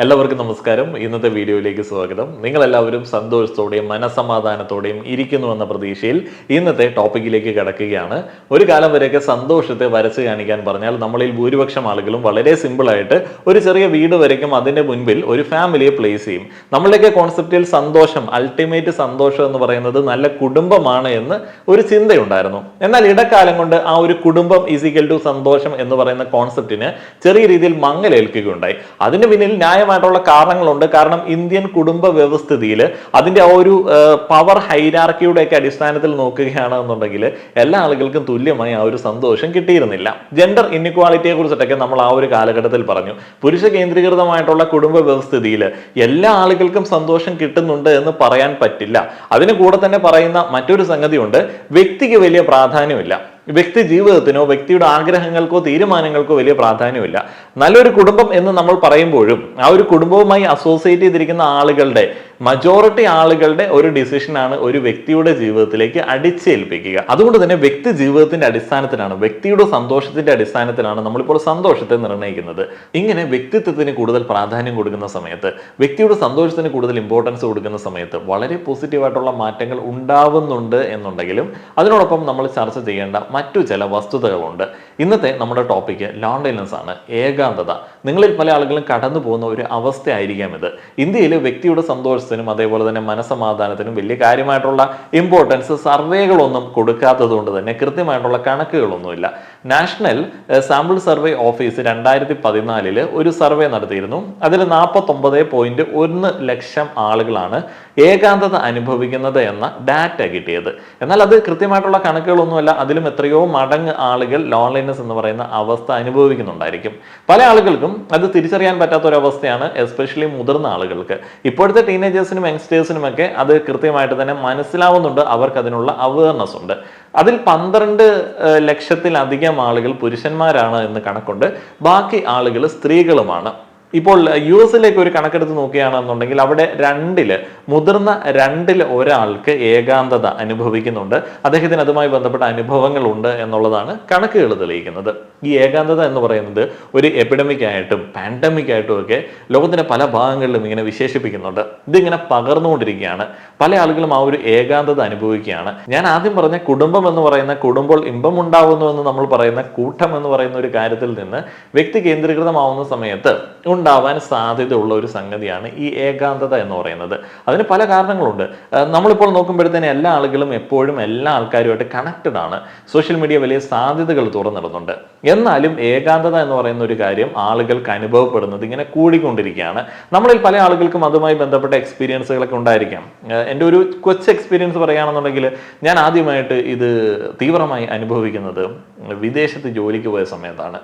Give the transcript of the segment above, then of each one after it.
എല്ലാവർക്കും നമസ്കാരം. ഇന്നത്തെ വീഡിയോയിലേക്ക് സ്വാഗതം. നിങ്ങളെല്ലാവരും സന്തോഷത്തോടെയും മനസമാധാനത്തോടെയും ഇരിക്കുന്നുവെന്ന പ്രതീക്ഷയിൽ ഇന്നത്തെ ടോപ്പിക്കിലേക്ക് കടക്കുകയാണ്. ഒരു കാലം വരെയൊക്കെ സന്തോഷത്തെ വരച്ച് കാണിക്കാൻ പറഞ്ഞാൽ നമ്മളിൽ ഭൂരിപക്ഷം ആളുകളും വളരെ സിമ്പിളായിട്ട് ഒരു ചെറിയ വീട് വരയ്ക്കും, അതിന്റെ മുൻപിൽ ഒരു ഫാമിലിയെ പ്ലേസ് ചെയ്യും. നമ്മളുടെയൊക്കെ കോൺസെപ്റ്റിൽ സന്തോഷം, അൾട്ടിമേറ്റ് സന്തോഷം എന്ന് പറയുന്നത് നല്ല കുടുംബമാണ് എന്ന് ഒരു ചിന്തയുണ്ടായിരുന്നു. എന്നാൽ ഇടക്കാലം കൊണ്ട് ആ ഒരു കുടുംബം ഈസ് ഈക്വൽ ടു സന്തോഷം എന്ന് പറയുന്ന കോൺസെപ്റ്റിന് ചെറിയ രീതിയിൽ മങ്ങലേൽക്കുകയുണ്ടായി. അതിന് പിന്നിൽ ന്യായമായിട്ടുള്ള കാരണങ്ങളുണ്ട്. കാരണം ഇന്ത്യൻ കുടുംബ വ്യവസ്ഥിതിയിൽ അതിന്റെ ആ ഒരു പവർ ഹൈരാർക്കിയുടെ ഒക്കെ അടിസ്ഥാനത്തിൽ നോക്കുകയാണെന്നുണ്ടെങ്കിൽ എല്ലാ ആളുകൾക്കും തുല്യമായി ആ ഒരു സന്തോഷം കിട്ടിയിരുന്നില്ല. ജെൻഡർ ഇൻഇക്വാളിറ്റിയെ കുറിച്ചിട്ടൊക്കെ നമ്മൾ ആ ഒരു കാലഘട്ടത്തിൽ പറഞ്ഞു. പുരുഷ കേന്ദ്രീകൃതമായിട്ടുള്ള കുടുംബ വ്യവസ്ഥിതിയിൽ എല്ലാ ആളുകൾക്കും സന്തോഷം കിട്ടുന്നുണ്ട് എന്ന് പറയാൻ പറ്റില്ല. അതിന് കൂടെ തന്നെ പറയുന്ന മറ്റൊരു സംഗതിയുണ്ട്, വ്യക്തിക്ക് വലിയ പ്രാധാന്യമില്ല. വ്യക്തി ജീവിതത്തിനോ വ്യക്തിയുടെ ആഗ്രഹങ്ങൾക്കോ തീരുമാനങ്ങൾക്കോ വലിയ പ്രാധാന്യമില്ല. നല്ലൊരു കുടുംബം എന്ന് നമ്മൾ പറയുമ്പോഴും ആ ഒരു കുടുംബവുമായി അസോസിയേറ്റ് ചെയ്തിരിക്കുന്ന ആളുകളുടെ മജോറിറ്റി ആളുകളുടെ ഒരു ഡിസിഷനാണ് ഒരു വ്യക്തിയുടെ ജീവിതത്തിലേക്ക് അടിച്ചേൽപ്പിക്കുക. അതുകൊണ്ട് തന്നെ വ്യക്തി ജീവിതത്തിന്റെ അടിസ്ഥാനത്തിലാണ്, വ്യക്തിയുടെ സന്തോഷത്തിന്റെ അടിസ്ഥാനത്തിലാണ് നമ്മളിപ്പോൾ സന്തോഷത്തെ നിർണ്ണയിക്കുന്നത്. ഇങ്ങനെ വ്യക്തിത്വത്തിന് കൂടുതൽ പ്രാധാന്യം കൊടുക്കുന്ന സമയത്ത്, വ്യക്തിയുടെ സന്തോഷത്തിന് കൂടുതൽ ഇമ്പോർട്ടൻസ് കൊടുക്കുന്ന സമയത്ത് വളരെ പോസിറ്റീവായിട്ടുള്ള മാറ്റങ്ങൾ ഉണ്ടാവുന്നുണ്ട് എന്നുണ്ടെങ്കിലും അതിനോടൊപ്പം നമ്മൾ ചർച്ച ചെയ്യേണ്ട മറ്റു ചില വസ്തുതകളുണ്ട്. ഇന്നത്തെ നമ്മുടെ ടോപ്പിക്ക് ലോൺലിനെസ് ആണ്, ഏകാന്തത. നിങ്ങളിൽ പല ആളുകളും കടന്നു പോകുന്ന ഒരു അവസ്ഥയായിരിക്കാം ഇത്. ഇന്ത്യയിൽ വ്യക്തിയുടെ സന്തോഷത്തിനും അതേപോലെ തന്നെ മനസമാധാനത്തിനും വലിയ കാര്യമായിട്ടുള്ള ഇമ്പോർട്ടൻസ് സർവേകളൊന്നും കൊടുക്കാത്തത് കൊണ്ട് തന്നെ കൃത്യമായിട്ടുള്ള കണക്കുകളൊന്നുമില്ല. നാഷണൽ സാമ്പിൾ സർവേ ഓഫീസ് 2014 ഒരു സർവേ നടത്തിയിരുന്നു. അതിൽ 49.1 ലക്ഷം ആളുകളാണ് ഏകാന്തത അനുഭവിക്കുന്നത് എന്ന ഡാറ്റ കിട്ടിയത്. എന്നാൽ അത് കൃത്യമായിട്ടുള്ള കണക്കുകളൊന്നുമല്ല. അതിലും എത്രയോ മടങ്ങ് ആളുകൾ ലോൺലിനെസ് എന്ന് പറയുന്ന അവസ്ഥ അനുഭവിക്കുന്നുണ്ടായിരിക്കും. പല ആളുകൾക്കും അത് തിരിച്ചറിയാൻ പറ്റാത്ത ഒരു അവസ്ഥയാണ്, എസ്പെഷ്യലി മുതിർന്ന ആളുകൾക്ക്. ഇപ്പോഴത്തെ ടീനേജേഴ്സിനും യങ്സ്റ്റേഴ്സിനും ഒക്കെ അത് കൃത്യമായിട്ട് തന്നെ മനസ്സിലാവുന്നുണ്ട്, അവർക്ക് അതിനുള്ള അവയർനെസ് ഉണ്ട്. അതിൽ 12 ലക്ഷത്തിലധികം ആളുകൾ പുരുഷന്മാരാണ് എന്ന് കണക്കുണ്ട്. ബാക്കി ആളുകൾ സ്ത്രീകളുമാണ്. ഇപ്പോൾ US ഒരു കണക്കെടുത്ത് നോക്കുകയാണെന്നുണ്ടെങ്കിൽ അവിടെ മുതിർന്ന രണ്ടിൽ ഒരാൾക്ക് ഏകാന്തത അനുഭവിക്കുന്നുണ്ട്. അദ്ദേഹത്തിന് അതുമായി ബന്ധപ്പെട്ട അനുഭവങ്ങളുണ്ട് എന്നുള്ളതാണ് കണക്കുകൾ തെളിയിക്കുന്നത്. ഈ ഏകാന്തത എന്ന് പറയുന്നത് ഒരു എപ്പിഡമിക് ആയിട്ടും പാൻഡമിക് ആയിട്ടും ഒക്കെ ലോകത്തിന്റെ പല ഭാഗങ്ങളിലും ഇങ്ങനെ വിശേഷിപ്പിക്കുന്നുണ്ട്. ഇതിങ്ങനെ പകർന്നുകൊണ്ടിരിക്കുകയാണ്. പല ആളുകളും ആ ഒരു ഏകാന്തത അനുഭവിക്കുകയാണ്. ഞാൻ ആദ്യം പറഞ്ഞ കുടുംബം എന്ന് പറയുന്ന, കുടുംബം ഇമ്പം ഉണ്ടാവുന്നു എന്ന് നമ്മൾ പറയുന്ന കൂട്ടം എന്ന് പറയുന്ന ഒരു കാര്യത്തിൽ നിന്ന് വ്യക്തി കേന്ദ്രീകൃതമാവുന്ന സമയത്ത് ഉണ്ടാവാൻ സാധ്യതയുള്ള ഒരു സംഗതിയാണ് ഈ ഏകാന്തത എന്ന് പറയുന്നത്. അതിന് പല കാരണങ്ങളുണ്ട്. നമ്മളിപ്പോൾ നോക്കുമ്പോഴത്തേന് എല്ലാ ആളുകളും എപ്പോഴും എല്ലാ ആൾക്കാരുമായിട്ട് കണക്റ്റഡ് ആണ്. സോഷ്യൽ മീഡിയ വലിയ സാധ്യതകൾ തുറന്നിടുന്നുണ്ട്. എന്നാലും ഏകാന്തത എന്ന് പറയുന്ന ഒരു കാര്യം ആളുകൾക്ക് അനുഭവപ്പെടുന്നത് ഇങ്ങനെ കൂടിക്കൊണ്ടിരിക്കുകയാണ്. നമ്മളിൽ പല ആളുകൾക്കും അതുമായി ബന്ധപ്പെട്ട എക്സ്പീരിയൻസുകളൊക്കെ ഉണ്ടായിരിക്കാം. എൻ്റെ ഒരു കൊച്ചു എക്സ്പീരിയൻസ് പറയുകയാണെന്നുണ്ടെങ്കിൽ, ഞാൻ ആദ്യമായിട്ട് ഇത് തീവ്രമായി അനുഭവിക്കുന്നത് വിദേശത്ത് ജോലിക്ക് പോയ സമയത്താണ്.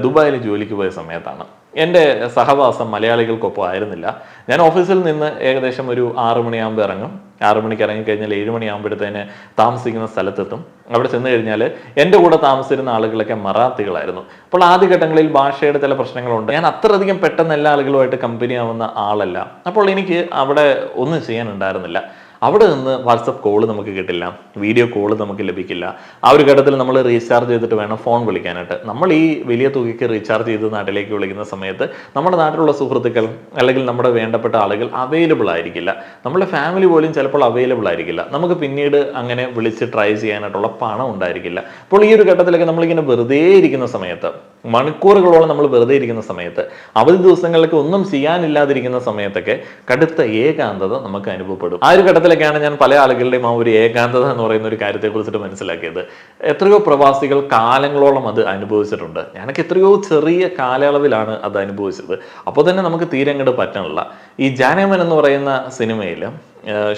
ദുബായിൽ ജോലിക്ക് പോയ സമയത്താണ്. എൻ്റെ സഹവാസം മലയാളികൾക്കൊപ്പം ആയിരുന്നില്ല. ഞാൻ ഓഫീസിൽ നിന്ന് ഏകദേശം ഒരു 6 മണിയാകുമ്പോൾ ഇറങ്ങും. 6 മണിക്ക് ഇറങ്ങിക്കഴിഞ്ഞാൽ 7 മണിയാകുമ്പോഴത്തേന് താമസിക്കുന്ന സ്ഥലത്തെത്തും. അവിടെ ചെന്ന് കഴിഞ്ഞാൽ എൻ്റെ കൂടെ താമസിച്ചിരുന്ന ആളുകളൊക്കെ മറാത്തികളായിരുന്നു. അപ്പോൾ ആദ്യഘട്ടങ്ങളിൽ ഭാഷയുടെ ചില പ്രശ്നങ്ങളുണ്ട്. ഞാൻ അത്രയധികം പെട്ടെന്ന് എല്ലാ ആളുകളുമായിട്ട് കമ്പനി ആവുന്ന ആളല്ല. അപ്പോൾ എനിക്ക് അവിടെ ഒന്നും ചെയ്യാനുണ്ടായിരുന്നില്ല. അവിടെ നിന്ന് വാട്സപ്പ് കോള് നമുക്ക് കിട്ടില്ല, വീഡിയോ കോള് നമുക്ക് ലഭിക്കില്ല. ആ ഒരു ഘട്ടത്തിൽ നമ്മൾ റീചാർജ് ചെയ്തിട്ട് വേണം ഫോൺ വിളിക്കാനായിട്ട്. നമ്മൾ ഈ വലിയ തുകയ്ക്ക് റീചാർജ് ചെയ്ത് നാട്ടിലേക്ക് വിളിക്കുന്ന സമയത്ത് നമ്മുടെ നാട്ടിലുള്ള സുഹൃത്തുക്കൾ അല്ലെങ്കിൽ നമ്മുടെ വേണ്ടപ്പെട്ട ആളുകൾ അവൈലബിൾ ആയിരിക്കില്ല. നമ്മുടെ ഫാമിലി പോലും ചിലപ്പോൾ അവൈലബിൾ ആയിരിക്കില്ല. നമുക്ക് പിന്നീട് അങ്ങനെ വിളിച്ച് ട്രൈ ചെയ്യാനായിട്ടുള്ള പണം ഉണ്ടായിരിക്കില്ല. അപ്പോൾ ഈ ഒരു ഘട്ടത്തിലൊക്കെ നമ്മളിങ്ങനെ വെറുതെ ഇരിക്കുന്ന സമയത്ത്, മണിക്കൂറുകളോളം നമ്മൾ വെറുതെ ഇരിക്കുന്ന സമയത്ത്, അവധി ദിവസങ്ങളിലൊക്കെ ഒന്നും ചെയ്യാനില്ലാതിരിക്കുന്ന സമയത്തൊക്കെ കടുത്ത ഏകാന്തത നമുക്ക് അനുഭവപ്പെടും. ആ ഒരു ഘട്ടത്തിലൊക്കെയാണ് ഞാൻ പല ആളുകളുടെയും ആ ഒരു ഏകാന്തത എന്ന് പറയുന്ന ഒരു കാര്യത്തെ കുറിച്ചിട്ട് മനസ്സിലാക്കിയത്. എത്രയോ പ്രവാസികൾ കാലങ്ങളോളം അത് അനുഭവിച്ചിട്ടുണ്ട്. ഞാനൊക്കെ എത്രയോ ചെറിയ കാലയളവിലാണ് അത് അനുഭവിച്ചത്. അപ്പോൾ തന്നെ നമുക്ക് തീരെ അങ്ങോട്ട് പറ്റണില്ല. ഈ ജാനമൻ എന്ന് പറയുന്ന സിനിമയിൽ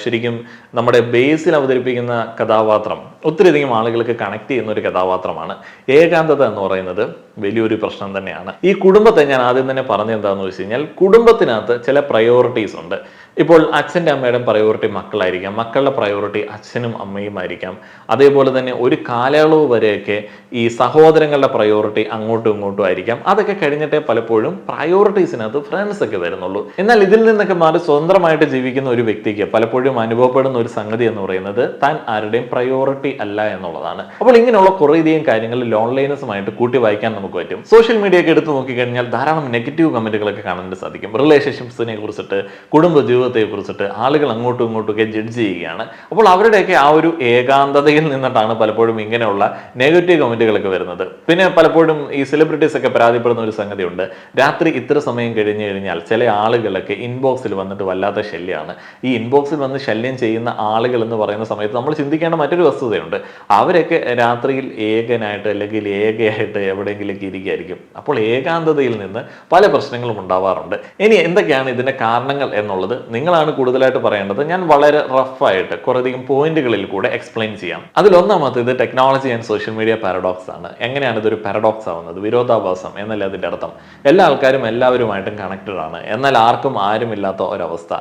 ശരിക്കും നമ്മുടെ ബേസിൽ അവതരിപ്പിക്കുന്ന കഥാപാത്രം ഒത്തിരിയധികം ആളുകൾക്ക് കണക്ട് ചെയ്യുന്ന ഒരു കഥാപാത്രമാണ്. ഏകാന്തത എന്ന് പറയുന്നത് വലിയൊരു പ്രശ്നം തന്നെയാണ്. ഈ കുടുംബത്തെ ഞാൻ ആദ്യം തന്നെ പറഞ്ഞെന്താണെന്ന് വെച്ച് കഴിഞ്ഞാൽ, കുടുംബത്തിനകത്ത് ചില പ്രയോറിറ്റീസ് ഉണ്ട്. ഇപ്പോൾ അച്ഛൻ്റെ അമ്മയുടെ പ്രയോറിറ്റി മക്കളായിരിക്കാം, മക്കളുടെ പ്രയോറിറ്റി അച്ഛനും അമ്മയും ആയിരിക്കാം. അതേപോലെ തന്നെ ഒരു കാലയളവ് വരെയൊക്കെ ഈ സഹോദരങ്ങളുടെ പ്രയോറിറ്റി അങ്ങോട്ടും ഇങ്ങോട്ടും ആയിരിക്കാം. അതൊക്കെ കഴിഞ്ഞിട്ടേ പലപ്പോഴും പ്രയോറിറ്റീസിനകത്ത് ഫ്രണ്ട്സ് ഒക്കെ വരുന്നുള്ളൂ. എന്നാൽ ഇതിൽ നിന്നൊക്കെ മാറി സ്വതന്ത്രമായിട്ട് ജീവിക്കുന്ന ഒരു വ്യക്തിക്ക് പലപ്പോഴും അനുഭവപ്പെടുന്ന ഒരു സംഗതി എന്ന് പറയുന്നത് താൻ ആരുടെയും പ്രയോറിറ്റി അല്ല എന്നുള്ളതാണ്. അപ്പോൾ ഇങ്ങനെയുള്ള കുറേയധികം കാര്യങ്ങൾ ലോൺലൈനസുമായിട്ട് കൂട്ടി വായിക്കാൻ നമുക്ക് പറ്റും. സോഷ്യൽ മീഡിയ ഒക്കെ എടുത്ത് നോക്കിക്കഴിഞ്ഞാൽ ധാരാളം നെഗറ്റീവ് കമന്റുകളൊക്കെ കാണാൻ സാധിക്കും. റിലേഷൻഷിപ്സിനെ കുറിച്ചിട്ട്, കുടുംബ ജീവിതത്തെ കുറിച്ചിട്ട് ആളുകൾ അങ്ങോട്ടും ഇങ്ങോട്ടുമൊക്കെ ജഡ്ജ് ചെയ്യുകയാണ്. അപ്പോൾ അവരുടെയൊക്കെ ആ ഒരു ഏകാന്തതയിൽ നിന്നിട്ടാണ് പലപ്പോഴും ഇങ്ങനെയുള്ള നെഗറ്റീവ് കമന്റുകളൊക്കെ വരുന്നത്. പിന്നെ പലപ്പോഴും ഈ സെലിബ്രിറ്റീസ് ഒക്കെ പരാതിപ്പെടുന്ന ഒരു സംഗതിയുണ്ട്. രാത്രി ഇത്ര സമയം കഴിഞ്ഞു കഴിഞ്ഞാൽ ചില ആളുകളൊക്കെ ഇൻബോക്സിൽ വന്നിട്ട് വല്ലാത്ത ശല്യമാണ്. ഈ ഇൻബോക്സിൽ വന്ന് ശല്യം ചെയ്യുന്ന ആളുകൾ എന്ന് പറയുന്ന സമയത്ത് നമ്മൾ ചിന്തിക്കേണ്ട മറ്റൊരു വസ്തുതയുണ്ട്. അവരൊക്കെ രാത്രിയിൽ ഏകനായിട്ട് അല്ലെങ്കിൽ ഏകയായിട്ട് എവിടെയെങ്കിലേക്ക് ഇരിക്കുകയായിരിക്കും. അപ്പോൾ ഏകാന്തതയിൽ നിന്ന് പല പ്രശ്നങ്ങളും ഉണ്ടാവാറുണ്ട്. ഇനി എന്തൊക്കെയാണ് ഇതിന്റെ കാരണങ്ങൾ എന്നുള്ളത് നിങ്ങളാണ് കൂടുതലായിട്ട് പറയേണ്ടത്. ഞാൻ വളരെ റഫായിട്ട് കുറേയധികം പോയിന്റുകളിൽ കൂടെ എക്സ്പ്ലെയിൻ ചെയ്യാം. അതിലൊന്നാമത്തേത് technology and social media paradox ആണ്. എങ്ങനെയാണ് ഇതൊരു പാരഡോക്സ് ആവുന്നത്? വിരോധാഭാസം എന്നല്ല അതിന്റെ അർത്ഥം. എല്ലാ ആൾക്കാരും എല്ലാവരുമായിട്ടും കണക്റ്റഡ് ആണ്, എന്നാൽ ആർക്കും ആരുമില്ലാത്ത ഒരവസ്ഥ.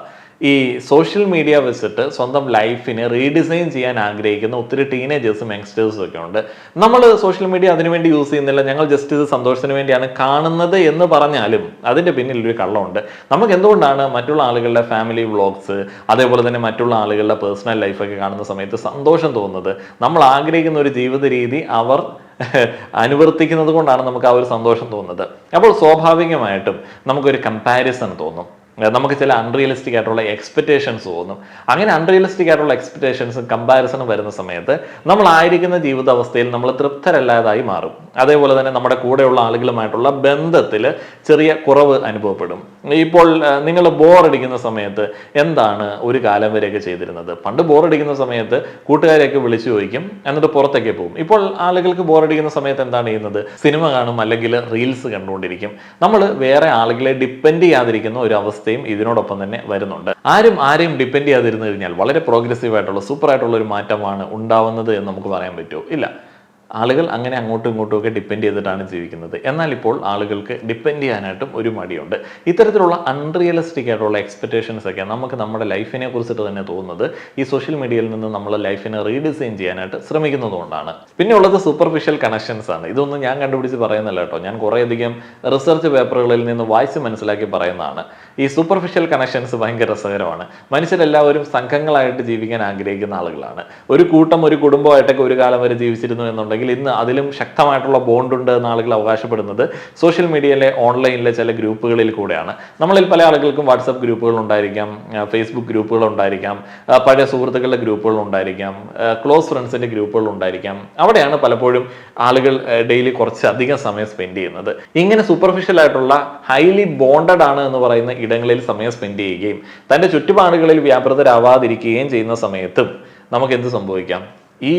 ഈ സോഷ്യൽ മീഡിയ വെച്ചിട്ട് സ്വന്തം ലൈഫിനെ റീഡിസൈൻ ചെയ്യാൻ ആഗ്രഹിക്കുന്ന ഒത്തിരി ടീനേജേഴ്സും യങ്സ്റ്റേഴ്സും ഒക്കെ ഉണ്ട്. നമ്മൾ സോഷ്യൽ മീഡിയ അതിനുവേണ്ടി യൂസ് ചെയ്യുന്നില്ല, ഞങ്ങൾ ജസ്റ്റ് ഇത് സന്തോഷത്തിന് വേണ്ടിയാണ് കാണുന്നത് എന്ന് പറഞ്ഞാലും അതിൻ്റെ പിന്നിൽ ഒരു കള്ളമുണ്ട്. നമുക്ക് എന്തുകൊണ്ടാണ് മറ്റുള്ള ആളുകളുടെ ഫാമിലി വ്ളോഗ്സ്, അതേപോലെ തന്നെ മറ്റുള്ള ആളുകളുടെ പേഴ്സണൽ ലൈഫൊക്കെ കാണുന്ന സമയത്ത് സന്തോഷം തോന്നുന്നത്? നമ്മൾ ആഗ്രഹിക്കുന്ന ഒരു ജീവിത രീതി അവർ അനുവർത്തിക്കുന്നത് കൊണ്ടാണ് നമുക്ക് ആ ഒരു സന്തോഷം തോന്നുന്നത്. അപ്പോൾ സ്വാഭാവികമായിട്ടും നമുക്കൊരു കമ്പാരിസൺ തോന്നും. നമുക്ക് ചില അൺറിയലിസ്റ്റിക് ആയിട്ടുള്ള എക്സ്പെക്ടേഷൻസ് തോന്നും. അങ്ങനെ അൺറിയലിസ്റ്റിക് ആയിട്ടുള്ള എക്സ്പെക്ടേഷൻസും കമ്പാരിസണും വരുന്ന സമയത്ത് നമ്മൾ ആയിരിക്കുന്ന ജീവിതാവസ്ഥയിൽ നമ്മൾ തൃപ്തരല്ലാതായി മാറും. അതേപോലെ തന്നെ നമ്മുടെ കൂടെയുള്ള ആളുകളുമായിട്ടുള്ള ബന്ധത്തിൽ ചെറിയ കുറവ് അനുഭവപ്പെടും. ഇപ്പോൾ നിങ്ങൾ ബോറടിക്കുന്ന സമയത്ത് എന്താണ് ഒരു കാലം വരെയൊക്കെ ചെയ്തിരുന്നത്? പണ്ട് ബോറടിക്കുന്ന സമയത്ത് കൂട്ടുകാരെയൊക്കെ വിളിച്ചു ചോദിക്കും, എന്നിട്ട് പുറത്തേക്ക് പോകും. ഇപ്പോൾ ആളുകൾക്ക് ബോറടിക്കുന്ന സമയത്ത് എന്താണ് ചെയ്യുന്നത്? സിനിമ കാണും, അല്ലെങ്കിൽ റീൽസ് കണ്ടുകൊണ്ടിരിക്കും. നമ്മൾ വേറെ ആളുകളെ ഡിപ്പെൻഡ് ചെയ്യാതിരിക്കുന്ന ഒരു അവസ്ഥ ഇതിനോടൊപ്പം തന്നെ വരുന്നുണ്ട്. ആരും ആരെയും ഡിപ്പെൻഡ് ചെയ്യാതിരുന്നു കഴിഞ്ഞാൽ വളരെ പ്രോഗ്രസീവ് ആയിട്ടുള്ള സൂപ്പർ ആയിട്ടുള്ള ഒരു മാറ്റമാണ് ഉണ്ടാവുന്നത് എന്ന് നമുക്ക് പറയാൻ പറ്റുമോ? ഇല്ല. ആളുകൾ അങ്ങനെ അങ്ങോട്ടും ഇങ്ങോട്ടും ഒക്കെ ഡിപ്പെൻഡ് ചെയ്തിട്ടാണ് ജീവിക്കുന്നത്. എന്നാൽ ഇപ്പോൾ ആളുകൾക്ക് ഡിപ്പെൻഡ് ചെയ്യാനായിട്ടും ഒരു മടിയുണ്ട്. ഇത്തരത്തിലുള്ള അൺറിയലിസ്റ്റിക് ആയിട്ടുള്ള എക്സ്പെക്ടേഷൻസ് ഒക്കെ നമുക്ക് നമ്മുടെ ലൈഫിനെ കുറിച്ചിട്ട് തന്നെ തോന്നുന്നത് ഈ സോഷ്യൽ മീഡിയയിൽ നിന്ന് നമ്മൾ ലൈഫിനെ റീഡിസൈൻ ചെയ്യാനായിട്ട് ശ്രമിക്കുന്നതുകൊണ്ടാണ്. പിന്നെ ഉള്ളത് സൂപ്പർഫിഷ്യൽ കണക്ഷൻസ് ആണ്. ഇതൊന്നും ഞാൻ കണ്ടുപിടിച്ച് പറയുന്നില്ല കേട്ടോ, ഞാൻ കുറേയധികം റിസർച്ച് പേപ്പറുകളിൽ നിന്ന് വായിച്ച് മനസ്സിലാക്കി പറയുന്നതാണ്. ഈ സൂപ്പർഫിഷ്യൽ കണക്ഷൻസ് ഭയങ്കര രസകരമാണ്. മനുഷ്യരെല്ലാവരും സംഘങ്ങളായിട്ട് ജീവിക്കാൻ ആഗ്രഹിക്കുന്ന ആളുകളാണ്. ഒരു കൂട്ടം, ഒരു കുടുംബമായിട്ടൊക്കെ ഒരു കാലം വരെ ജീവിച്ചിരുന്നു എന്നുണ്ടെങ്കിൽ ഇന്ന് അതിലും ശക്തമായിട്ടുള്ള ബോണ്ട് ഉണ്ട് എന്ന് ആളുകൾ അവകാശപ്പെടുന്നത് സോഷ്യൽ മീഡിയയിലെ ഓൺലൈനിലെ ചില ഗ്രൂപ്പുകളിൽ കൂടെയാണ്. നമ്മളിൽ പല ആളുകൾക്കും വാട്സപ്പ് ഗ്രൂപ്പുകൾ ഉണ്ടായിരിക്കാം, ഫേസ്ബുക്ക് ഗ്രൂപ്പുകൾ ഉണ്ടായിരിക്കാം, പഴയ സുഹൃത്തുക്കളുടെ ഗ്രൂപ്പുകൾ ഉണ്ടായിരിക്കാം, ക്ലോസ് ഫ്രണ്ട്സിന്റെ ഗ്രൂപ്പുകൾ ഉണ്ടായിരിക്കാം. അവിടെയാണ് പലപ്പോഴും ആളുകൾ ഡെയിലി കുറച്ചധികം സമയം സ്പെൻഡ് ചെയ്യുന്നത്. ഇങ്ങനെ സൂപ്പർഫിഷ്യൽ ആയിട്ടുള്ള ഹൈലി ബോണ്ടഡ് ആണ് എന്ന് പറയുന്ന ഇടങ്ങളിൽ സമയം സ്പെൻഡ് ചെയ്യുകയും തൻ്റെ ചുറ്റുപാടുകളിൽ വ്യാപൃതരാവാതിരിക്കുകയും ചെയ്യുന്ന സമയത്തും നമുക്ക് എന്ത് സംഭവിക്കാം? ഈ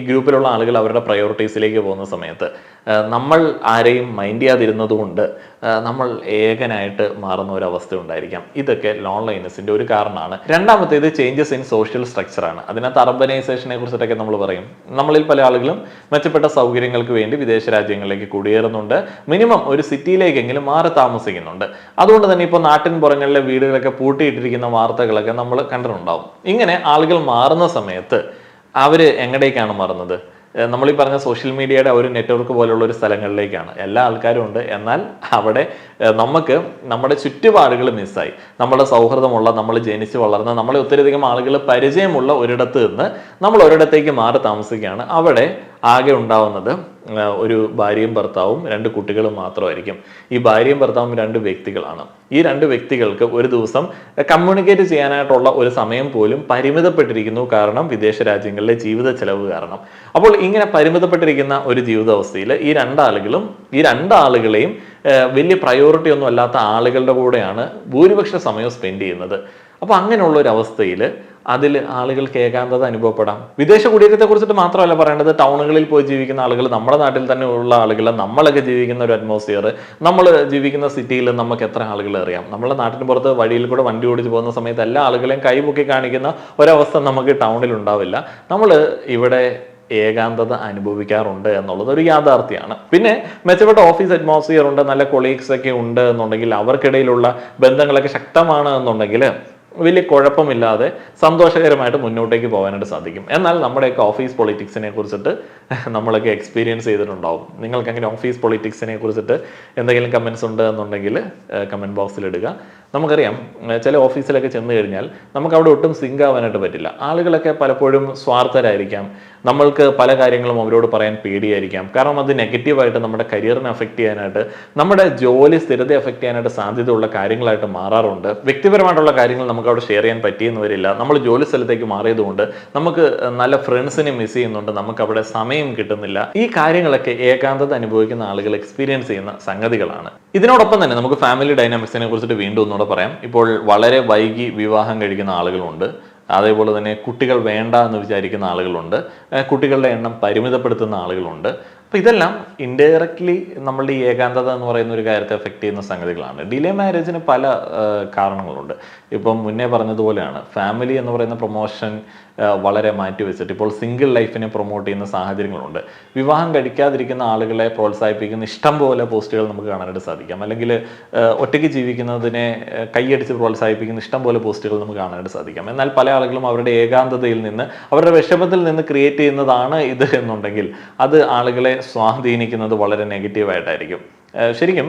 ഗ്രൂപ്പിലുള്ള ആളുകൾ അവരുടെ പ്രയോറിറ്റീസിലേക്ക് പോകുന്ന സമയത്ത് നമ്മൾ ആരെയും മൈൻഡ് ചെയ്യാതിരുന്നത് കൊണ്ട് നമ്മൾ ഏകനായിട്ട് മാറുന്ന ഒരു അവസ്ഥ ഉണ്ടായിരിക്കാം. ഇതൊക്കെ ലോൺലൈനസിന്റെ ഒരു കാരണമാണ്. രണ്ടാമത്തേത് ചേഞ്ചസ് ഇൻ സോഷ്യൽ സ്ട്രക്ചറാണ്. അതിനകത്ത് അർബനൈസേഷനെ കുറിച്ചിട്ടൊക്കെ നമ്മൾ പറയും. നമ്മളിൽ പല ആളുകളും മെച്ചപ്പെട്ട സൗകര്യങ്ങൾക്ക് വേണ്ടി വിദേശ രാജ്യങ്ങളിലേക്ക് കുടിയേറുന്നുണ്ട്, മിനിമം ഒരു സിറ്റിയിലേക്കെങ്കിലും മാറി താമസിക്കുന്നുണ്ട്. അതുകൊണ്ട് തന്നെ ഇപ്പോൾ നാട്ടിൻ പുറങ്ങളിലെ വീടുകളൊക്കെ പൂട്ടിയിട്ടിരിക്കുന്ന വാർത്തകളൊക്കെ നമ്മൾ കണ്ടിട്ടുണ്ടാവും. ഇങ്ങനെ ആളുകൾ മാറുന്ന സമയത്ത് അവര് എങ്ങടേക്കാണ് മാറുന്നത്? നമ്മളീ പറഞ്ഞ സോഷ്യൽ മീഡിയയുടെ ഒരു നെറ്റ്വർക്ക് പോലുള്ള ഒരു സ്ഥലങ്ങളിലേക്കാണ്. എല്ലാ ആൾക്കാരും ഉണ്ട്, എന്നാൽ അവിടെ നമുക്ക് നമ്മുടെ ചുറ്റുപാടുകൾ മിസ്സായി. നമ്മുടെ സൗഹൃദമുള്ള, നമ്മൾ ജനിച്ച് വളർന്ന, നമ്മളെ ഒത്തിരിയധികം ആളുകൾ പരിചയമുള്ള ഒരിടത്ത് നിന്ന് നമ്മൾ ഒരിടത്തേക്ക് മാറി താമസിക്കുകയാണ്. അവിടെ ആകെ ഉണ്ടാവുന്നത് ഒരു ഭാര്യയും ഭർത്താവും 2 കുട്ടികളും മാത്രമായിരിക്കും. ഈ ഭാര്യയും ഭർത്താവും 2 വ്യക്തികളാണ്. ഈ 2 വ്യക്തികൾക്ക് ഒരു ദിവസം കമ്മ്യൂണിക്കേറ്റ് ചെയ്യാനായിട്ടുള്ള ഒരു സമയം പോലും പരിമിതപ്പെട്ടിരിക്കുന്നു. കാരണം വിദേശ രാജ്യങ്ങളിലെ ജീവിത ചെലവ് കാരണം. അപ്പോൾ ഇങ്ങനെ പരിമിതപ്പെട്ടിരിക്കുന്ന ഒരു ജീവിതാവസ്ഥയിൽ ഈ 2 ആളുകളെയും വലിയ പ്രയോറിറ്റി ഒന്നും അല്ലാത്ത ആളുകളുടെ കൂടെയാണ് ഭൂരിപക്ഷ സമയം സ്പെൻഡ് ചെയ്യുന്നത്. അപ്പോൾ അങ്ങനെയുള്ള ഒരു അവസ്ഥയിൽ അതിൽ ആളുകൾക്ക് ഏകാന്തത അനുഭവപ്പെടാം. വിദേശ കുടിയേറ്റത്തെ കുറിച്ചിട്ട് മാത്രമല്ല പറയേണ്ടത്, ടൗണുകളിൽ പോയി ജീവിക്കുന്ന ആളുകൾ, നമ്മുടെ നാട്ടിൽ തന്നെ ഉള്ള ആളുകൾ, നമ്മളൊക്കെ ജീവിക്കുന്ന ഒരു അറ്റ്മോസ്ഫിയർ, നമ്മൾ ജീവിക്കുന്ന സിറ്റിയിൽ നമുക്ക് എത്ര ആളുകളെ അറിയാം? നമ്മുടെ നാട്ടിന് പുറത്ത് വഴിയിൽ കൂടെ വണ്ടി ഓടിച്ച് പോകുന്ന സമയത്ത് എല്ലാ ആളുകളെയും കൈപൊക്കി കാണിക്കുന്ന ഒരവസ്ഥ നമുക്ക് ടൗണിൽ ഉണ്ടാവില്ല. നമ്മൾ ഇവിടെ ഏകാന്തത അനുഭവിക്കാറുണ്ട് എന്നുള്ളത് ഒരു യാഥാർത്ഥ്യമാണ്. പിന്നെ മെച്ചപ്പെട്ട ഓഫീസ് അറ്റ്മോസ്ഫിയർ ഉണ്ട്, നല്ല കൊളീഗ്സ് ഒക്കെ ഉണ്ട് എന്നുണ്ടെങ്കിൽ, അവർക്കിടയിലുള്ള ബന്ധങ്ങളൊക്കെ ശക്തമാണ് എന്നുണ്ടെങ്കിൽ വലിയ കുഴപ്പമില്ലാതെ സന്തോഷകരമായിട്ട് മുന്നോട്ടേക്ക് പോകാനായിട്ട് സാധിക്കും. എന്നാൽ നമ്മുടെയൊക്കെ ഓഫീസ് പൊളിറ്റിക്സിനെ കുറിച്ചിട്ട് നമ്മളൊക്കെ എക്സ്പീരിയൻസ് ചെയ്തിട്ടുണ്ടാവും. നിങ്ങൾക്ക് അങ്ങനെ ഓഫീസ് പൊളിറ്റിക്സിനെ കുറിച്ചിട്ട് എന്തെങ്കിലും കമൻസ് ഉണ്ട് എന്നുണ്ടെങ്കിൽ കമൻറ്റ് ബോക്സിൽ ഇടുക. നമുക്കറിയാം ചില ഓഫീസിലൊക്കെ ചെന്ന് കഴിഞ്ഞാൽ നമുക്ക് അവിടെ ഒട്ടും സിങ്ക് ആവാനായിട്ട് പറ്റില്ല. ആളുകളൊക്കെ പലപ്പോഴും സ്വാർത്ഥരായിരിക്കാം. നമ്മൾക്ക് പല കാര്യങ്ങളും അവരോട് പറയാൻ പേടിയായിരിക്കാം. കാരണം അത് നെഗറ്റീവായിട്ട് നമ്മുടെ കരിയറിനെ അഫക്റ്റ് ചെയ്യാനായിട്ട്, നമ്മുടെ ജോലി സ്ഥിരതയെ അഫക്റ്റ് ചെയ്യാനായിട്ട് സാധ്യതയുള്ള കാര്യങ്ങളായിട്ട് മാറാറുണ്ട്. വ്യക്തിപരമായിട്ടുള്ള കാര്യങ്ങൾ നമുക്ക് അവിടെ ഷെയർ ചെയ്യാൻ പറ്റിയെന്ന് വരില്ല. നമ്മൾ ജോലി സ്ഥലത്തേക്ക് മാറിയതുകൊണ്ട് നമുക്ക് നല്ല ഫ്രണ്ട്സിനെ മിസ് ചെയ്യുന്നുണ്ട്, നമുക്ക് അവിടെ സമയം കിട്ടുന്നില്ല. ഈ കാര്യങ്ങളൊക്കെ ഏകാന്തത അനുഭവിക്കുന്ന ആളുകൾ എക്സ്പീരിയൻസ് ചെയ്യുന്ന സംഗതികളാണ്. ഇതിനോടൊപ്പം തന്നെ നമുക്ക് ഫാമിലി ഡൈനാമിക്സിനെ കുറിച്ചിട്ട് വീണ്ടും ഒന്നുകൂടെ പറയാം. ഇപ്പോൾ വളരെ വൈകി വിവാഹം കഴിക്കുന്ന ആളുകളുണ്ട്. അതേപോലെ തന്നെ കുട്ടികൾ വേണ്ട എന്ന് വിചാരിക്കുന്ന ആളുകളുണ്ട്. കുട്ടികളുടെ എണ്ണം പരിമിതപ്പെടുത്തുന്ന ആളുകളുണ്ട്. അപ്പോൾ ഇതെല്ലാം ഇൻഡയറക്ട്ലി നമ്മളുടെ ഈ ഏകാന്തത എന്ന് പറയുന്ന ഒരു കാര്യത്തെ എഫക്റ്റ് ചെയ്യുന്ന സംഗതികളാണ്. ഡിലേ മാരേജിന് പല കാരണങ്ങളുണ്ട്. ഇപ്പം മുന്നേ പറഞ്ഞതുപോലെയാണ്, ഫാമിലി എന്ന് പറയുന്ന പ്രൊമോഷൻ വളരെ മാറ്റി വെച്ചിട്ട് ഇപ്പോൾ സിംഗിൾ ലൈഫിനെ പ്രൊമോട്ട് ചെയ്യുന്ന സാഹചര്യങ്ങളുണ്ട്. വിവാഹം കഴിക്കാതിരിക്കുന്ന ആളുകളെ പ്രോത്സാഹിപ്പിക്കുന്ന ഇഷ്ടം പോലെ പോസ്റ്റുകൾ നമുക്ക് കാണാനായിട്ട് സാധിക്കാം. അല്ലെങ്കിൽ ഒറ്റയ്ക്ക് ജീവിക്കുന്നതിനെ കൈയടിച്ച് പ്രോത്സാഹിപ്പിക്കുന്ന ഇഷ്ടം പോലെ പോസ്റ്റുകൾ നമുക്ക് കാണാനായിട്ട് സാധിക്കാം. എന്നാൽ പല ആളുകളും അവരുടെ ഏകാന്തതയിൽ നിന്ന്, അവരുടെ വിഷമത്തിൽ നിന്ന് ക്രിയേറ്റ് ചെയ്യുന്നതാണ് ഇത് എന്നുണ്ടെങ്കിൽ അത് ആളുകളെ സ്വാധീനിക്കുന്നത് വളരെ നെഗറ്റീവായിട്ടായിരിക്കും. ശരിക്കും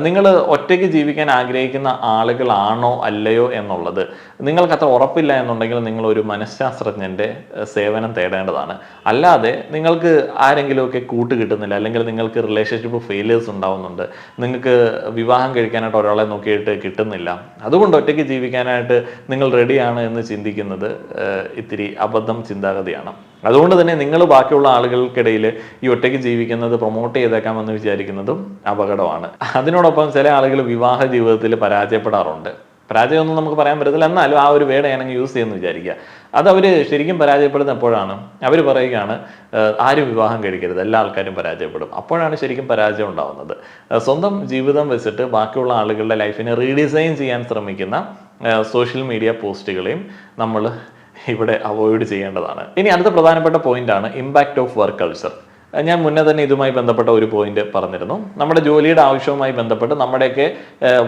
നിങ്ങൾ ഒറ്റയ്ക്ക് ജീവിക്കാൻ ആഗ്രഹിക്കുന്ന ആളുകളാണോ അല്ലയോ എന്നുള്ളത് നിങ്ങൾക്ക് അത്ര ഉറപ്പില്ല എന്നുണ്ടെങ്കിൽ നിങ്ങൾ ഒരു മനഃശാസ്ത്രജ്ഞൻ്റെ സേവനം തേടേണ്ടതാണ്. അല്ലാതെ നിങ്ങൾക്ക് ആരെങ്കിലുമൊക്കെ കൂട്ട് കിട്ടുന്നില്ല, അല്ലെങ്കിൽ നിങ്ങൾക്ക് റിലേഷൻഷിപ്പ് ഫെയിലിയേഴ്സ് ഉണ്ടാവുന്നുണ്ട്, നിങ്ങൾക്ക് വിവാഹം കഴിക്കാനായിട്ട് ഒരാളെ നോക്കിയിട്ട് കിട്ടുന്നില്ല, അതുകൊണ്ട് ഒറ്റയ്ക്ക് ജീവിക്കാനായിട്ട് നിങ്ങൾ റെഡിയാണ് എന്ന് ചിന്തിക്കുന്നത് ഇത്തിരി അബദ്ധം ചിന്താഗതിയാണ്. അതുകൊണ്ട് തന്നെ നിങ്ങൾ ബാക്കിയുള്ള ആളുകൾക്കിടയിൽ ഈ ഒറ്റയ്ക്ക് ജീവിക്കുന്നത് പ്രൊമോട്ട് ചെയ്തേക്കാമെന്ന് വിചാരിക്കുന്നതും അപകടമാണ്. അതിനോടൊപ്പം ചില ആളുകൾ വിവാഹ ജീവിതത്തിൽ പരാജയപ്പെടാറുണ്ട്. പരാജയമൊന്നും നമുക്ക് പറയാൻ പറ്റത്തില്ല, എന്നാലും ആ ഒരു വേർഡ് ആണെങ്കിൽ യൂസ് ചെയ്യുമെന്ന് വിചാരിക്കുക. അത് അവർ ശരിക്കും പരാജയപ്പെടുന്ന എപ്പോഴാണ്? അവർ പറയുകയാണ് ആരും വിവാഹം കഴിക്കരുത്, എല്ലാ ആൾക്കാരും പരാജയപ്പെടും. അപ്പോഴാണ് ശരിക്കും പരാജയം ഉണ്ടാവുന്നത്. സ്വന്തം ജീവിതം വെച്ചിട്ട് ബാക്കിയുള്ള ആളുകളുടെ ലൈഫിനെ റീഡിസൈൻ ചെയ്യാൻ ശ്രമിക്കുന്ന സോഷ്യൽ മീഡിയ പോസ്റ്റുകളെയും നമ്മൾ ഇവിടെ അവോയ്ഡ് ചെയ്യേണ്ടതാണ്. ഇനി അടുത്ത പ്രധാനപ്പെട്ട പോയിന്റാണ് ഇമ്പാക്റ്റ് ഓഫ് വർക്ക് കൾച്ചർ. ഞാൻ മുന്നേ തന്നെ ഇതുമായി ബന്ധപ്പെട്ട ഒരു പോയിന്റ് പറഞ്ഞിരുന്നു. നമ്മുടെ ജോലിയുടെ ആവശ്യവുമായി ബന്ധപ്പെട്ട് നമ്മുടെയൊക്കെ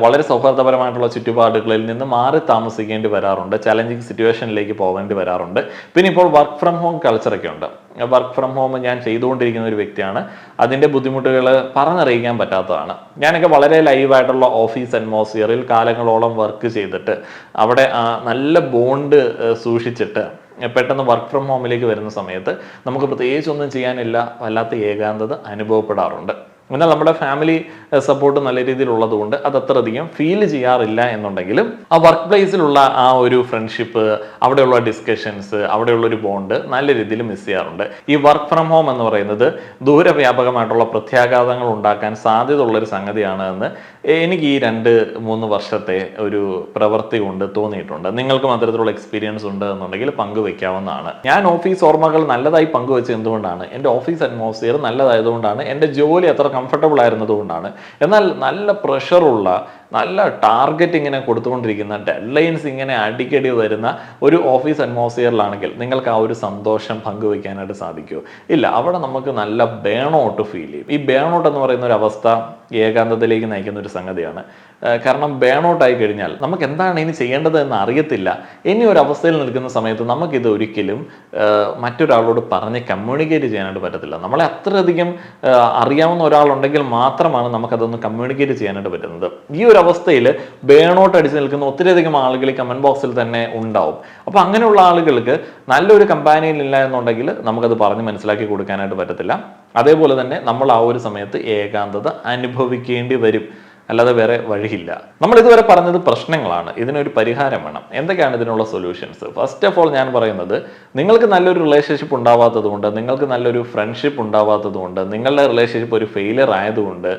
വളരെ സൗഹാർദ്ദപരമായിട്ടുള്ള ചുറ്റുപാടുകളിൽ നിന്ന് മാറി താമസിക്കേണ്ടി വരാറുണ്ട്, ചലഞ്ചിങ് സിറ്റുവേഷനിലേക്ക് പോകേണ്ടി വരാറുണ്ട്. പിന്നെ ഇപ്പോൾ വർക്ക് ഫ്രം ഹോം കൾച്ചറൊക്കെ ഉണ്ട്. വർക്ക് ഫ്രം ഹോം ഞാൻ ചെയ്തുകൊണ്ടിരിക്കുന്ന ഒരു വ്യക്തിയാണ്. അതിൻ്റെ ബുദ്ധിമുട്ടുകൾ പറഞ്ഞറിയിക്കാൻ പറ്റാത്തതാണ്. ഞാനൊക്കെ വളരെ ലൈവായിട്ടുള്ള ഓഫീസ് അറ്റ്മോസ്ഫിയറിൽ കാലങ്ങളോളം വർക്ക് ചെയ്തിട്ട് അവിടെ നല്ല ബോണ്ട് സൂക്ഷിച്ചിട്ട് പെട്ടെന്ന് വർക്ക് ഫ്രം ഹോമിലേക്ക് വരുന്ന സമയത്ത് നമുക്ക് പ്രത്യേകിച്ച് ഒന്നും ചെയ്യാനില്ല, വല്ലാത്ത ഏകാന്തത അനുഭവപ്പെടാറുണ്ട്. എന്നാൽ നമ്മുടെ ഫാമിലി സപ്പോർട്ട് നല്ല രീതിയിലുള്ളത് കൊണ്ട് അത് അത്രയധികം ഫീൽ ചെയ്യാറില്ല എന്നുണ്ടെങ്കിലും ആ വർക്ക് പ്ലേസിലുള്ള ആ ഒരു ഫ്രണ്ട്ഷിപ്പ്, അവിടെയുള്ള ഡിസ്കഷൻസ്, അവിടെയുള്ള ഒരു ബോണ്ട് നല്ല രീതിയിൽ മിസ് ചെയ്യാറുണ്ട്. ഈ വർക്ക് ഫ്രം ഹോം എന്ന് പറയുന്നത് ദൂരവ്യാപകമായിട്ടുള്ള പ്രത്യാഘാതങ്ങൾ ഉണ്ടാക്കാൻ സാധ്യത ഉള്ളൊരു സംഗതിയാണ് എന്ന് എനിക്ക് ഈ 2-3 വർഷത്തെ ഒരു പ്രവൃത്തി കൊണ്ട് തോന്നിയിട്ടുണ്ട്. നിങ്ങൾക്കും അത്തരത്തിലുള്ള എക്സ്പീരിയൻസ് ഉണ്ട് എന്നുണ്ടെങ്കിൽ പങ്കുവെക്കാവുന്നതാണ്. ഞാൻ ഓഫീസ് ഓർമ്മകൾ നല്ലതായി പങ്കുവെച്ചത് എന്തുകൊണ്ടാണ്? എൻ്റെ ഓഫീസ് അറ്റ്മോസ്ഫിയർ നല്ലതായതുകൊണ്ടാണ്, എൻ്റെ ജോലി അത്ര കംഫർട്ടബിൾ ആയിരുന്നതുകൊണ്ടാണ്. എന്നാൽ നല്ല പ്രഷറുള്ള, നല്ല ടാർഗറ്റ് ഇങ്ങനെ കൊടുത്തുകൊണ്ടിരിക്കുന്ന, ഡെഡ് ലൈൻസ് ഇങ്ങനെ അടിക്കടി വരുന്ന ഒരു ഓഫീസ് അറ്റ്മോസ്ഫിയറിലാണെങ്കിൽ നിങ്ങൾക്ക് ആ ഒരു സന്തോഷം പങ്കുവെക്കാനായിട്ട് സാധിക്കുമോ? ഇല്ല. അവിടെ നമുക്ക് നല്ല ബേൺ ഔട്ട് ഫീൽ ചെയ്യും. ഈ ബേൺ ഔട്ട് എന്ന് പറയുന്ന ഒരു അവസ്ഥ ഏകാന്തതയിലേക്ക് നയിക്കുന്ന ഒരു സംഗതിയാണ്. കാരണം ബേൺ ഔട്ട് ആയി കഴിഞ്ഞാൽ നമുക്ക് എന്താണ് ഇനി ചെയ്യേണ്ടത് എന്ന് അറിയത്തില്ല. ഇനി ഒരു അവസ്ഥയിൽ നിൽക്കുന്ന സമയത്ത് നമുക്കിത് ഒരിക്കലും മറ്റൊരാളോട് പറഞ്ഞ് കമ്മ്യൂണിക്കേറ്റ് ചെയ്യാനായിട്ട് പറ്റത്തില്ല. നമ്മളെ അത്രയധികം അറിയാവുന്ന ഒരാളുണ്ടെങ്കിൽ മാത്രമാണ് നമുക്കതൊന്ന് കമ്മ്യൂണിക്കേറ്റ് ചെയ്യാനായിട്ട് പറ്റുന്നത്. ഈ ഒരു അവസ്ഥയിൽ ബേൺ ഔട്ട് അടിച്ച് നിൽക്കുന്ന ഒത്തിരിയധികം ആളുകൾ ഈ കമന്റ് ബോക്സിൽ തന്നെ ഉണ്ടാവും. അപ്പോൾ അങ്ങനെയുള്ള ആളുകൾക്ക് നല്ലൊരു കമ്പാനിയൻ ഇല്ല എന്നുണ്ടെങ്കിൽ നമുക്കത് പറഞ്ഞ് മനസ്സിലാക്കി കൊടുക്കാനായിട്ട് പറ്റത്തില്ല. അതേപോലെ തന്നെ നമ്മൾ ആ ഒരു സമയത്ത് ഏകാന്തത അനുഭവിക്കേണ്ടി വരും, അല്ലാതെ വേറെ വഴിയില്ല. നമ്മൾ ഇതുവരെ പറഞ്ഞത് പ്രശ്നങ്ങളാണ്, ഇതിനൊരു പരിഹാരം വേണം. എന്തൊക്കെയാണ് ഇതിനുള്ള സൊല്യൂഷൻസ്? ഫസ്റ്റ് ഓഫ് ഓൾ ഞാൻ പറയുന്നത്, നിങ്ങൾക്ക് നല്ലൊരു റിലേഷൻഷിപ്പ് ഉണ്ടാവാത്തത് കൊണ്ട്, നിങ്ങൾക്ക് നല്ലൊരു ഫ്രണ്ട്ഷിപ്പ് ഉണ്ടാവാത്തത് കൊണ്ട്, നിങ്ങളുടെ റിലേഷൻഷിപ്പ് ഒരു ഫെയിലിയർ ആയതുകൊണ്ട്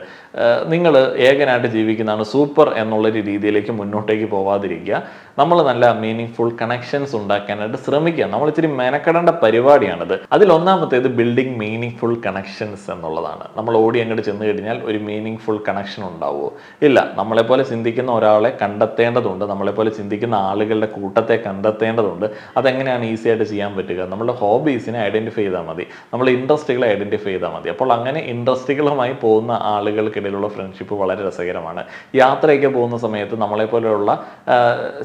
നിങ്ങൾ ഏകനായിട്ട് ജീവിക്കുന്നതാണ് സൂപ്പർ എന്നുള്ളൊരു രീതിയിലേക്ക് മുന്നോട്ടേക്ക് പോവാതിരിക്കുക. നമ്മൾ നല്ല മീനിങ് ഫുൾ കണക്ഷൻസ് ഉണ്ടാക്കാനായിട്ട് ശ്രമിക്കുക. നമ്മൾ ഇച്ചിരി മെനക്കെടേണ്ട പരിപാടിയാണിത്. അതിലൊന്നാമത്തേത് ബിൽഡിംഗ് മീനിങ് ഫുൾ കണക്ഷൻസ് എന്നുള്ളതാണ്. നമ്മൾ ഓടി അങ്ങോട്ട് ചെന്ന് കഴിഞ്ഞാൽ ഒരു മീനിങ് ഫുൾ കണക്ഷൻ ഉണ്ടാവുമോ? ഇല്ല. നമ്മളെപ്പോലെ ചിന്തിക്കുന്ന ഒരാളെ കണ്ടെത്തേണ്ടതുണ്ട്, നമ്മളെപ്പോലെ ചിന്തിക്കുന്ന ആളുകളുടെ കൂട്ടത്തെ കണ്ടെത്തേണ്ടതുണ്ട്. അതെങ്ങനെയാണ് ഈസി ആയിട്ട് ചെയ്യാൻ പറ്റുക? നമ്മുടെ ഹോബീസിനെ ഐഡന്റിഫൈ ചെയ്താൽ മതി, നമ്മൾ ഇൻട്രസ്റ്റുകളെ ഐഡന്റിഫൈ ചെയ്താൽ മതി. അപ്പോൾ അങ്ങനെ ഇൻട്രസ്റ്റുകളുമായി പോകുന്ന ആളുകൾക്കിടയിലുള്ള ഫ്രണ്ട്ഷിപ്പ് വളരെ രസകരമാണ്. യാത്രയൊക്കെ പോകുന്ന സമയത്ത് നമ്മളെപ്പോലെയുള്ള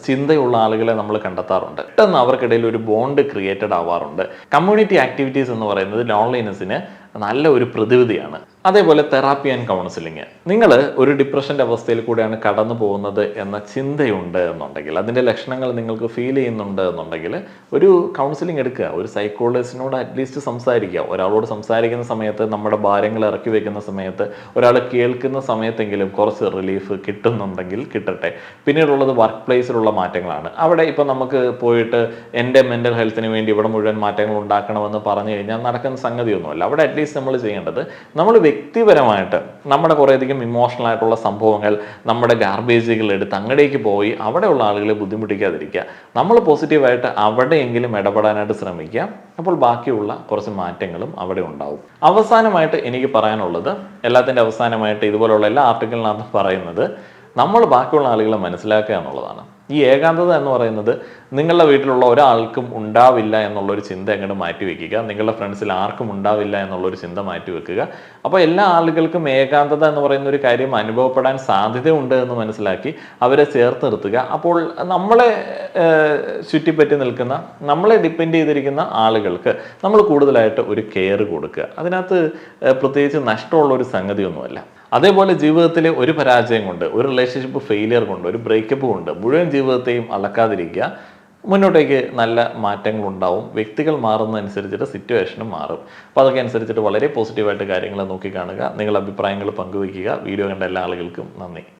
ചിന്തയുള്ള ആളുകളെ നമ്മൾ കണ്ടെത്താറുണ്ട്. പെട്ടെന്ന് അവർക്കിടയിൽ ഒരു ബോണ്ട് ക്രിയേറ്റഡ് ആവാറുണ്ട്. കമ്മ്യൂണിറ്റി ആക്ടിവിറ്റീസ് എന്ന് പറയുന്നത് ലോൺലിനെസ്സിന് നല്ല ഒരു പ്രതിവിധിയാണ്. അതേപോലെ തെറാപ്പി ആൻഡ് കൗൺസിലിംഗ്. നിങ്ങൾ ഒരു ഡിപ്രഷൻ്റെ അവസ്ഥയിൽ കൂടെയാണ് കടന്നു പോകുന്നത് എന്ന ചിന്തയുണ്ട് എന്നുണ്ടെങ്കിൽ, അതിൻ്റെ ലക്ഷണങ്ങൾ നിങ്ങൾക്ക് ഫീൽ ചെയ്യുന്നുണ്ട് എന്നുണ്ടെങ്കിൽ, ഒരു കൗൺസിലിംഗ് എടുക്കുക. ഒരു സൈക്കോളജിസ്റ്റിനോട് അറ്റ്ലീസ്റ്റ് സംസാരിക്കുക. ഒരാളോട് സംസാരിക്കുന്ന സമയത്ത്, നമ്മുടെ ഭാരങ്ങൾ ഇറക്കി വെക്കുന്ന സമയത്ത്, ഒരാൾ കേൾക്കുന്ന സമയത്തെങ്കിലും കുറച്ച് റിലീഫ് കിട്ടുന്നുണ്ടെങ്കിൽ കിട്ടട്ടെ. പിന്നീടുള്ളത് വർക്ക് പ്ലേസിലുള്ള മാറ്റങ്ങളാണ്. അവിടെ ഇപ്പോൾ നമുക്ക് പോയിട്ട് എൻ്റെ മെൻ്റൽ ഹെൽത്തിന് വേണ്ടി ഇവിടെ മുഴുവൻ മാറ്റങ്ങൾ ഉണ്ടാക്കണമെന്ന് പറഞ്ഞു കഴിഞ്ഞാൽ നടക്കുന്ന സംഗതിയൊന്നുമല്ല. അവിടെ അറ്റ്ലീസ്റ്റ് നമ്മൾ ചെയ്യേണ്ടത്, നമ്മൾ വ്യക്തിപരമായിട്ട് നമ്മുടെ കുറേയധികം ഇമോഷണൽ ആയിട്ടുള്ള സംഭവങ്ങൾ, നമ്മുടെ ഗാർബേജുകൾ എടുത്ത് അങ്ങടേക്ക് പോയി അവിടെയുള്ള ആളുകളെ ബുദ്ധിമുട്ടിക്കാതിരിക്കുക. നമ്മൾ പോസിറ്റീവായിട്ട് അവിടെയെങ്കിലും ഇടപെടാനായിട്ട് ശ്രമിക്കുക. അപ്പോൾ ബാക്കിയുള്ള കുറച്ച് മാറ്റങ്ങളും അവിടെ ഉണ്ടാവും. അവസാനമായിട്ട് എനിക്ക് പറയാനുള്ളത്, എല്ലാത്തിൻ്റെ അവസാനമായിട്ട് ഇതുപോലുള്ള എല്ലാ ആർട്ടിക്കിളിനകത്തും പറയുന്നത്, നമ്മൾ ബാക്കിയുള്ള ആളുകളെ മനസ്സിലാക്കുക എന്നുള്ളതാണ്. ഈ ഏകാന്തത എന്ന് പറയുന്നത് നിങ്ങളുടെ വീട്ടിലുള്ള ഒരാൾക്കും ഉണ്ടാവില്ല എന്നുള്ളൊരു ചിന്ത അങ്ങോട്ട് മാറ്റി വെക്കുക. നിങ്ങളുടെ ഫ്രണ്ട്സിൽ ആർക്കും ഉണ്ടാവില്ല എന്നുള്ളൊരു ചിന്ത മാറ്റി വെക്കുക. അപ്പോൾ എല്ലാ ആളുകൾക്കും ഏകാന്തത എന്ന് പറയുന്ന ഒരു കാര്യം അനുഭവപ്പെടാൻ സാധ്യതയുണ്ട് എന്ന് മനസ്സിലാക്കി അവരെ ചേർത്ത് നിർത്തുക. അപ്പോൾ നമ്മളെ ചുറ്റിപ്പറ്റി നിൽക്കുന്ന, നമ്മളെ ഡിപ്പെൻഡ് ചെയ്തിരിക്കുന്ന ആളുകൾക്ക് നമ്മൾ കൂടുതലായിട്ട് ഒരു കെയർ കൊടുക്കുക. അതിനകത്ത് പ്രത്യേകിച്ച് നഷ്ടമുള്ള ഒരു സംഗതിയൊന്നുമല്ല. അതേപോലെ ജീവിതത്തിലെ ഒരു പരാജയം കൊണ്ട്, ഒരു റിലേഷൻഷിപ്പ് ഫെയിലിയർ കൊണ്ട്, ഒരു ബ്രേക്കപ്പ് കൊണ്ട് മുഴുവൻ ജീവിതത്തെയും അളക്കാതിരിക്കുക. മുന്നോട്ടേക്ക് നല്ല മാറ്റങ്ങൾ ഉണ്ടാവും. വ്യക്തികൾ മാറുന്നതനുസരിച്ചിട്ട് സിറ്റുവേഷനും മാറും. അപ്പോൾ അതൊക്കെ അനുസരിച്ചിട്ട് വളരെ പോസിറ്റീവായിട്ട് കാര്യങ്ങൾ നോക്കി കാണുക. നിങ്ങളുടെ അഭിപ്രായങ്ങൾ പങ്കുവയ്ക്കുക. വീഡിയോ കണ്ട എല്ലാ ആളുകൾക്കും നന്ദി.